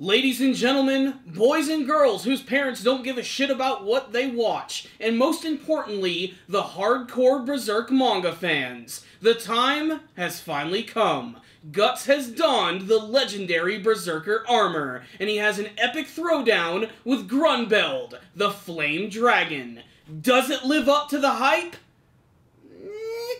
Ladies and gentlemen, boys and girls whose parents don't give a shit about what they watch, and most importantly, the hardcore Berserk manga fans, the time has finally come. Guts has donned the legendary Berserker Armor, and he has an epic throwdown with Grunbeld, the Flame Dragon. Does it live up to the hype?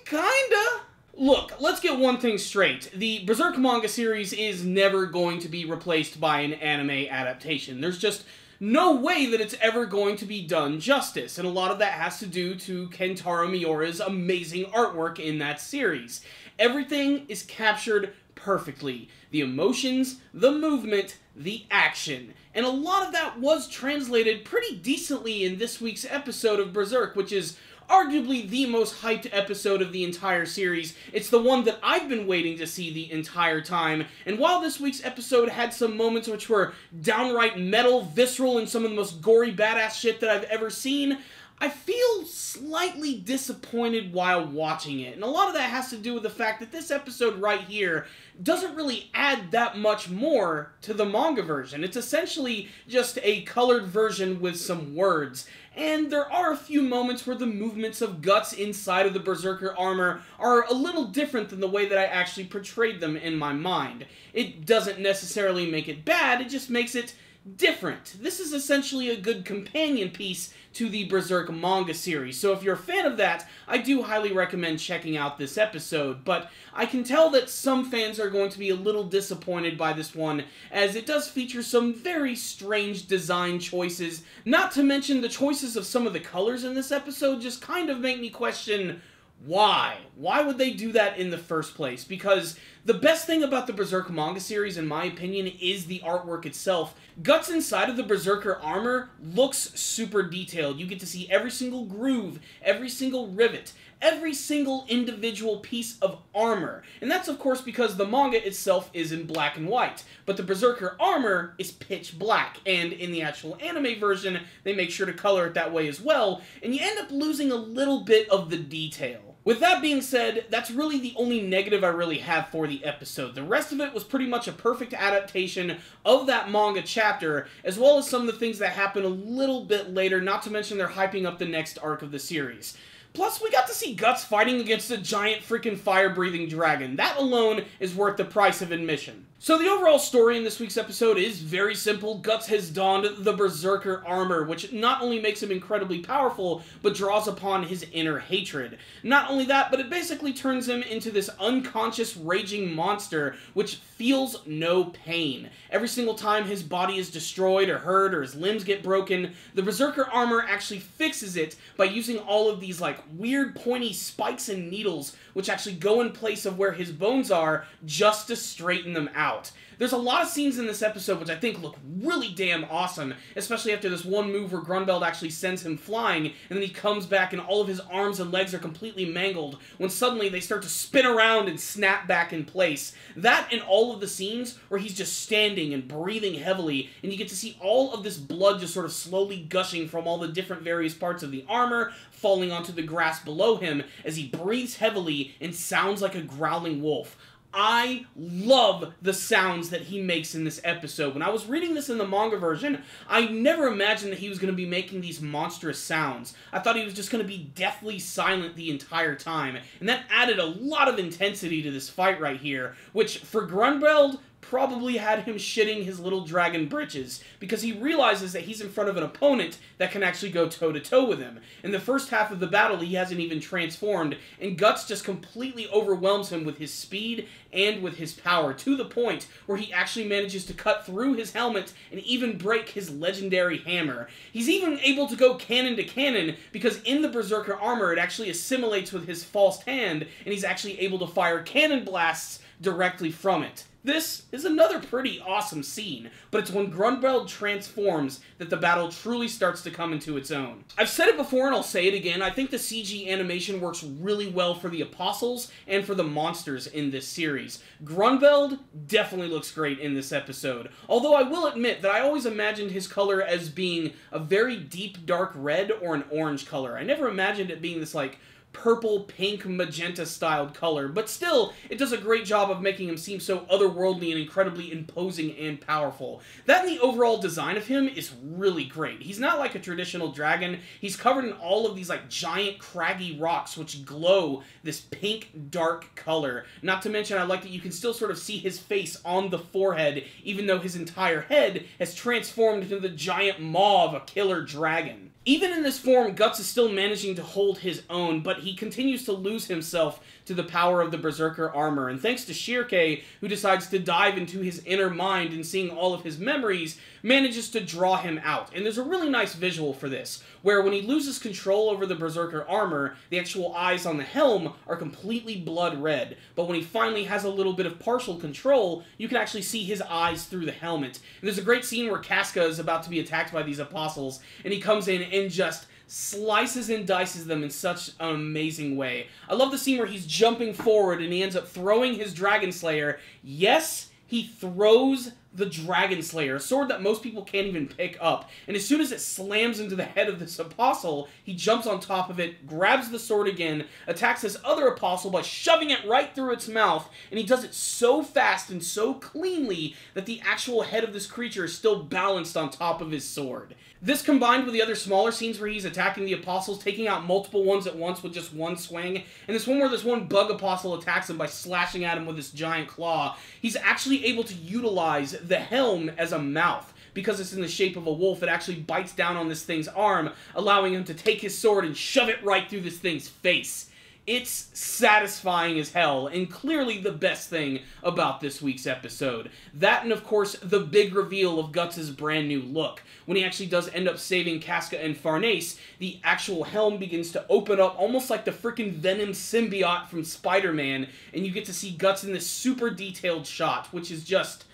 Kinda. Look, let's get one thing straight. The Berserk manga series is never going to be replaced by an anime adaptation. There's just no way that it's ever going to be done justice, and a lot of that has to do to Kentaro Miura's amazing artwork in that series. Everything is captured perfectly. The emotions, the movement, the action. And a lot of that was translated pretty decently in this week's episode of Berserk, which is arguably the most hyped episode of the entire series. It's the one that I've been waiting to see the entire time, and while this week's episode had some moments which were downright metal, visceral, and some of the most gory badass shit that I've ever seen, I feel slightly disappointed while watching it, and a lot of that has to do with the fact that this episode right here doesn't really add that much more to the manga version. It's essentially just a colored version with some words, and there are a few moments where the movements of Guts inside of the Berserker armor are a little different than the way that I actually portrayed them in my mind. It doesn't necessarily make it bad, it just makes it different. This is essentially a good companion piece to the Berserk manga series, so if you're a fan of that, I do highly recommend checking out this episode, but I can tell that some fans are going to be a little disappointed by this one, as it does feature some very strange design choices, not to mention the choices of some of the colors in this episode just kind of make me question why? Why would they do that in the first place? Because the best thing about the Berserk manga series, in my opinion, is the artwork itself. Guts inside of the Berserker armor looks super detailed. You get to see every single groove, every single rivet, every single individual piece of armor. And that's of course because the manga itself is in black and white, but the Berserker armor is pitch black, and in the actual anime version, they make sure to color it that way as well, and you end up losing a little bit of the detail. With that being said, that's really the only negative I really have for the episode. The rest of it was pretty much a perfect adaptation of that manga chapter, as well as some of the things that happen a little bit later, not to mention they're hyping up the next arc of the series. Plus, we got to see Guts fighting against a giant freaking fire-breathing dragon. That alone is worth the price of admission. So the overall story in this week's episode is very simple. Guts has donned the Berserker armor, which not only makes him incredibly powerful, but draws upon his inner hatred. Not only that, but it basically turns him into this unconscious, raging monster, which feels no pain. Every single time his body is destroyed or hurt or his limbs get broken, the Berserker armor actually fixes it by using all of these, like, weird pointy spikes and needles, which actually go in place of where his bones are, just to straighten them out. There's a lot of scenes in this episode which I think look really damn awesome, especially after this one move where Grunbeld actually sends him flying, and then he comes back and all of his arms and legs are completely mangled, when suddenly they start to spin around and snap back in place. That and all of the scenes where he's just standing and breathing heavily, and you get to see all of this blood just sort of slowly gushing from all the different various parts of the armor, falling onto the grass below him as he breathes heavily and sounds like a growling wolf. I love the sounds that he makes in this episode. When I was reading this in the manga version, I never imagined that he was going to be making these monstrous sounds. I thought he was just going to be deathly silent the entire time, and that added a lot of intensity to this fight right here, which, for Grunbeld, probably had him shitting his little dragon britches, because he realizes that he's in front of an opponent that can actually go toe-to-toe with him. In the first half of the battle, he hasn't even transformed, and Guts just completely overwhelms him with his speed and with his power, to the point where he actually manages to cut through his helmet and even break his legendary hammer. He's even able to go cannon to cannon, because in the Berserker armor, it actually assimilates with his false hand, and he's actually able to fire cannon blasts directly from it. This is another pretty awesome scene, but it's when Grunbeld transforms that the battle truly starts to come into its own. I've said it before and I'll say it again, I think the CG animation works really well for the apostles and for the monsters in this series. Grunbeld definitely looks great in this episode, although I will admit that I always imagined his color as being a very deep dark red or an orange color. I never imagined it being this, like, purple, pink, magenta styled color, but still, it does a great job of making him seem so otherworldly and incredibly imposing and powerful. That and the overall design of him is really great. He's not like a traditional dragon. He's covered in all of these like giant craggy rocks which glow this pink dark color. Not to mention, I like that you can still sort of see his face on the forehead, even though his entire head has transformed into the giant maw of a killer dragon. Even in this form, Guts is still managing to hold his own, but he continues to lose himself to the power of the Berserker Armor, and thanks to Shirke, who decides to dive into his inner mind and seeing all of his memories, manages to draw him out. And there's a really nice visual for this, where when he loses control over the Berserker Armor, the actual eyes on the helm are completely blood red, but when he finally has a little bit of partial control, you can actually see his eyes through the helmet. And there's a great scene where Casca is about to be attacked by these apostles, and he comes in and just slices and dices them in such an amazing way. I love the scene where he's jumping forward and he ends up throwing his Dragon Slayer. Yes, he throws the Dragon Slayer, a sword that most people can't even pick up. And as soon as it slams into the head of this apostle, he jumps on top of it, grabs the sword again, attacks this other apostle by shoving it right through its mouth, and he does it so fast and so cleanly that the actual head of this creature is still balanced on top of his sword. This combined with the other smaller scenes where he's attacking the apostles, taking out multiple ones at once with just one swing, and this one where this one bug apostle attacks him by slashing at him with this giant claw, he's actually able to utilize the helm as a mouth. Because it's in the shape of a wolf, it actually bites down on this thing's arm, allowing him to take his sword and shove it right through this thing's face. It's satisfying as hell, and clearly the best thing about this week's episode. That and, of course, the big reveal of Guts' brand new look. When he actually does end up saving Casca and Farnese, the actual helm begins to open up almost like the frickin' Venom symbiote from Spider-Man, and you get to see Guts in this super detailed shot, which is just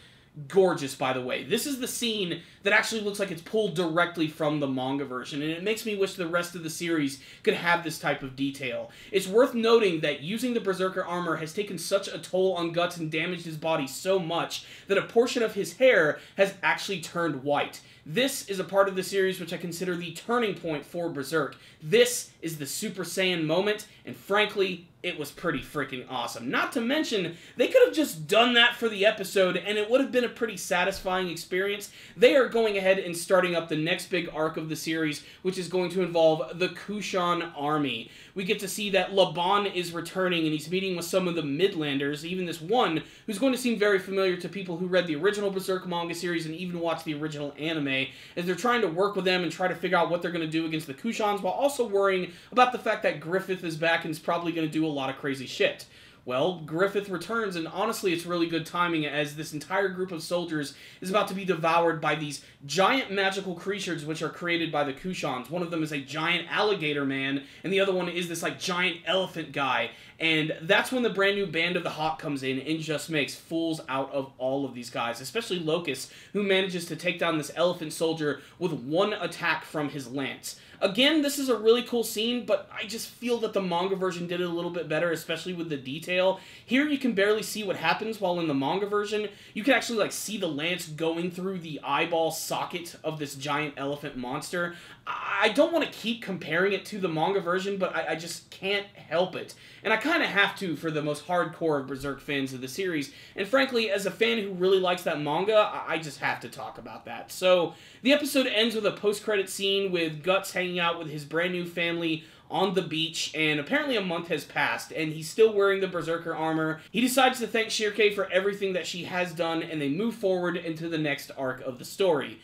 gorgeous, by the way. This is the scene that actually looks like it's pulled directly from the manga version, and it makes me wish the rest of the series could have this type of detail. It's worth noting that using the Berserker Armor has taken such a toll on Guts and damaged his body so much that a portion of his hair has actually turned white. This is a part of the series which I consider the turning point for Berserk. This is the Super Saiyan moment, and frankly, it was pretty freaking awesome. Not to mention, they could have just done that for the episode, and it would have been a pretty satisfying experience. They are going ahead and starting up the next big arc of the series, which is going to involve the Kushan Army. We get to see that Laban is returning, and he's meeting with some of the Midlanders, even this one, who's going to seem very familiar to people who read the original Berserk manga series and even watched the original anime, as they're trying to work with them and try to figure out what they're going to do against the Kushans, while also worrying about the fact that Griffith is back and is probably going to do a lot of crazy shit. Well, Griffith returns, and honestly, it's really good timing as this entire group of soldiers is about to be devoured by these giant magical creatures which are created by the Kushans. One of them is a giant alligator man, and the other one is this, like, giant elephant guy. And that's when the brand new Band of the Hawk comes in and just makes fools out of all of these guys, especially Locust, who manages to take down this elephant soldier with one attack from his lance. Again, this is a really cool scene, but I just feel that the manga version did it a little bit better, especially with the detail. Here you can barely see what happens, while in the manga version, you can actually like see the lance going through the eyeball socket of this giant elephant monster. I don't want to keep comparing it to the manga version, but I just can't help it. And I kind of have to for the most hardcore of Berserk fans of the series. And frankly, as a fan who really likes that manga, I just have to talk about that. So, the episode ends with a post-credit scene with Guts hanging out with his brand new family on the beach, and apparently a month has passed, and he's still wearing the Berserker Armor. He decides to thank Shirke for everything that she has done, and they move forward into the next arc of the story.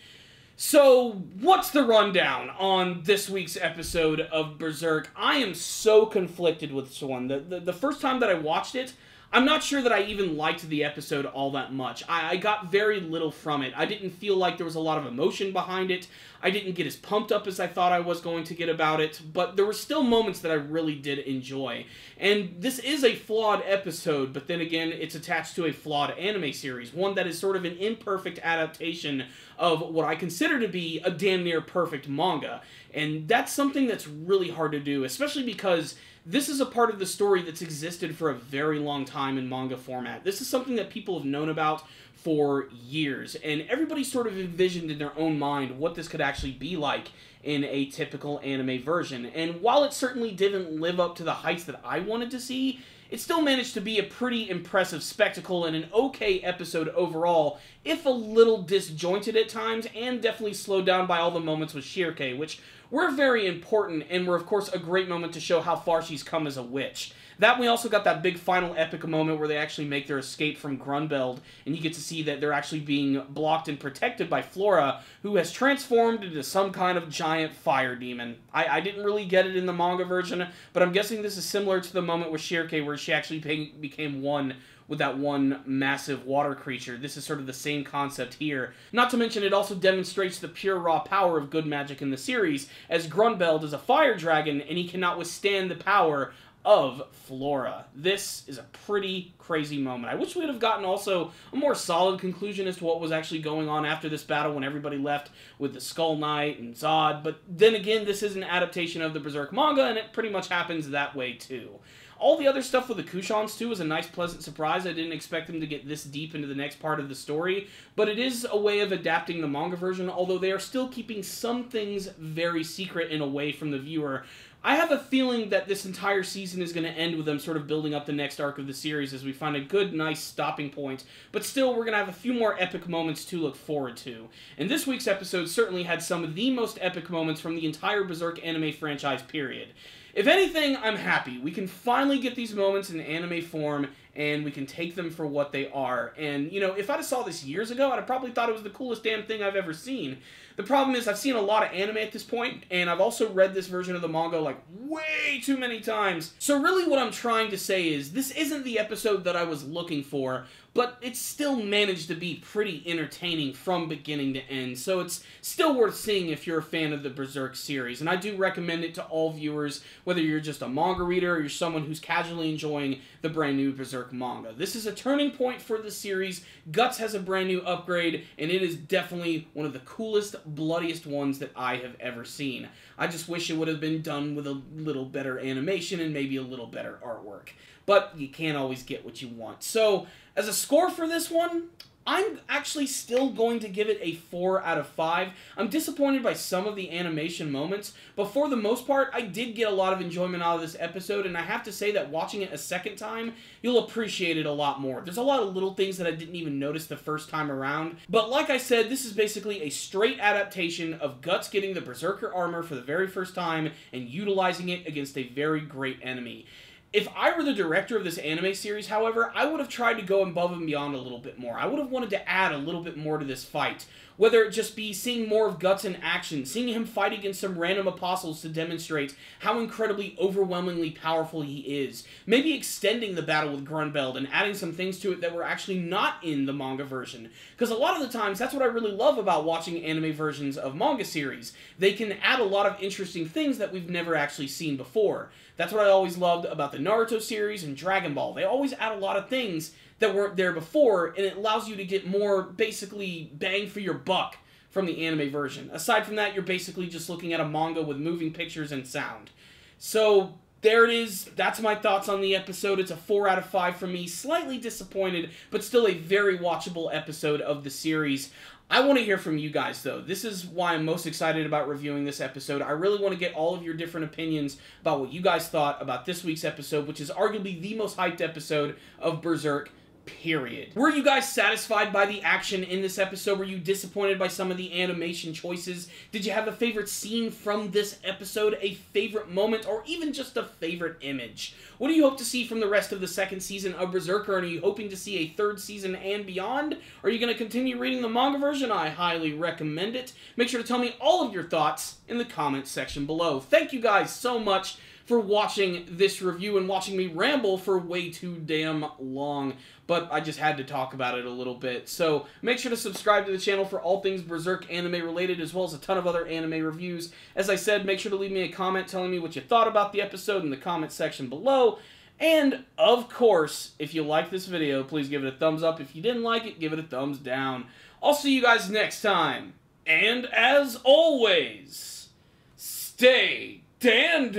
So, what's the rundown on this week's episode of Berserk? I am so conflicted with this one. The first time that I watched it, I'm not sure that I even liked the episode all that much. I got very little from it. I didn't feel like there was a lot of emotion behind it. I didn't get as pumped up as I thought I was going to get about it, but there were still moments that I really did enjoy. And this is a flawed episode, but then again, it's attached to a flawed anime series, one that is sort of an imperfect adaptation of what I consider to be a damn near perfect manga. And that's something that's really hard to do, especially because this is a part of the story that's existed for a very long time in manga format. This is something that people have known about for years, and everybody sort of envisioned in their own mind what this could actually be like. in a typical anime version. And while it certainly didn't live up to the heights that I wanted to see, it still managed to be a pretty impressive spectacle and an okay episode overall, if a little disjointed at times, and definitely slowed down by all the moments with Shirke, which were very important and were of course a great moment to show how far she's come as a witch. That we also got that big final epic moment where they actually make their escape from Grunbeld, and you get to see that they're actually being blocked and protected by Flora, who has transformed into some kind of giant fire demon. I didn't really get it in the manga version, but I'm guessing this is similar to the moment with Shirke where she actually became one with that one massive water creature. This is sort of the same concept here. Not to mention it also demonstrates the pure raw power of good magic in the series, as Grunbeld is a fire dragon and he cannot withstand the power of Flora. This is a pretty crazy moment. I wish we would have gotten also a more solid conclusion as to what was actually going on after this battle when everybody left with the Skull Knight and Zod, but then again, this is an adaptation of the Berserk manga, and it pretty much happens that way too. All the other stuff with the Kushans, too, was a nice, pleasant surprise. I didn't expect them to get this deep into the next part of the story, but it is a way of adapting the manga version, although they are still keeping some things very secret and away from the viewer. I have a feeling that this entire season is going to end with them sort of building up the next arc of the series as we find a good, nice stopping point, but still, we're going to have a few more epic moments to look forward to. And this week's episode certainly had some of the most epic moments from the entire Berserk anime franchise period. If anything, I'm happy. We can finally get these moments in anime form, and we can take them for what they are. And, you know, if I'd have saw this years ago, I'd have probably thought it was the coolest damn thing I've ever seen. The problem is, I've seen a lot of anime at this point, and I've also read this version of the manga, like, way too many times. So really what I'm trying to say is, this isn't the episode that I was looking for, but it still managed to be pretty entertaining from beginning to end, so it's still worth seeing if you're a fan of the Berserk series, and I do recommend it to all viewers, whether you're just a manga reader or you're someone who's casually enjoying the brand new Berserk manga. This is a turning point for the series. Guts has a brand new upgrade, and it is definitely one of the coolest, bloodiest ones that I have ever seen. I just wish it would have been done with a little better animation and maybe a little better artwork. But you can't always get what you want. So, as a score for this one, I'm actually still going to give it a 4 out of 5. I'm disappointed by some of the animation moments, but for the most part, I did get a lot of enjoyment out of this episode, and I have to say that watching it a second time, you'll appreciate it a lot more. There's a lot of little things that I didn't even notice the first time around, but like I said, this is basically a straight adaptation of Guts getting the Berserker Armor for the very first time and utilizing it against a very great enemy. If I were the director of this anime series, however, I would have tried to go above and beyond a little bit more. I would have wanted to add a little bit more to this fight. Whether it just be seeing more of Guts in action, seeing him fight against some random apostles to demonstrate how incredibly overwhelmingly powerful he is. Maybe extending the battle with Grunbeld and adding some things to it that were actually not in the manga version. Because a lot of the times, that's what I really love about watching anime versions of manga series. They can add a lot of interesting things that we've never actually seen before. That's what I always loved about the Naruto series and Dragon Ball. They always add a lot of things that weren't there before, and it allows you to get more, basically, bang for your buck from the anime version. Aside from that, you're basically just looking at a manga with moving pictures and sound. So, there it is. That's my thoughts on the episode. It's a 4 out of 5 from me. Slightly disappointed, but still a very watchable episode of the series. I want to hear from you guys, though. This is why I'm most excited about reviewing this episode. I really want to get all of your different opinions about what you guys thought about this week's episode, which is arguably the most hyped episode of Berserk, period. Were you guys satisfied by the action in this episode? Were you disappointed by some of the animation choices? Did you have a favorite scene from this episode, a favorite moment, or even just a favorite image? What do you hope to see from the rest of the second season of Berserker, and are you hoping to see a third season and beyond? Are you going to continue reading the manga version? I highly recommend it. Make sure to tell me all of your thoughts in the comments section below. Thank you guys so much for watching this review and watching me ramble for way too damn long, but I just had to talk about it a little bit. So make sure to subscribe to the channel for all things Berserk anime related, as well as a ton of other anime reviews. As I said, make sure to leave me a comment telling me what you thought about the episode in the comment section below. And, of course, if you like this video, please give it a thumbs up. If you didn't like it, give it a thumbs down. I'll see you guys next time. And, as always, stay damn,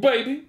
baby.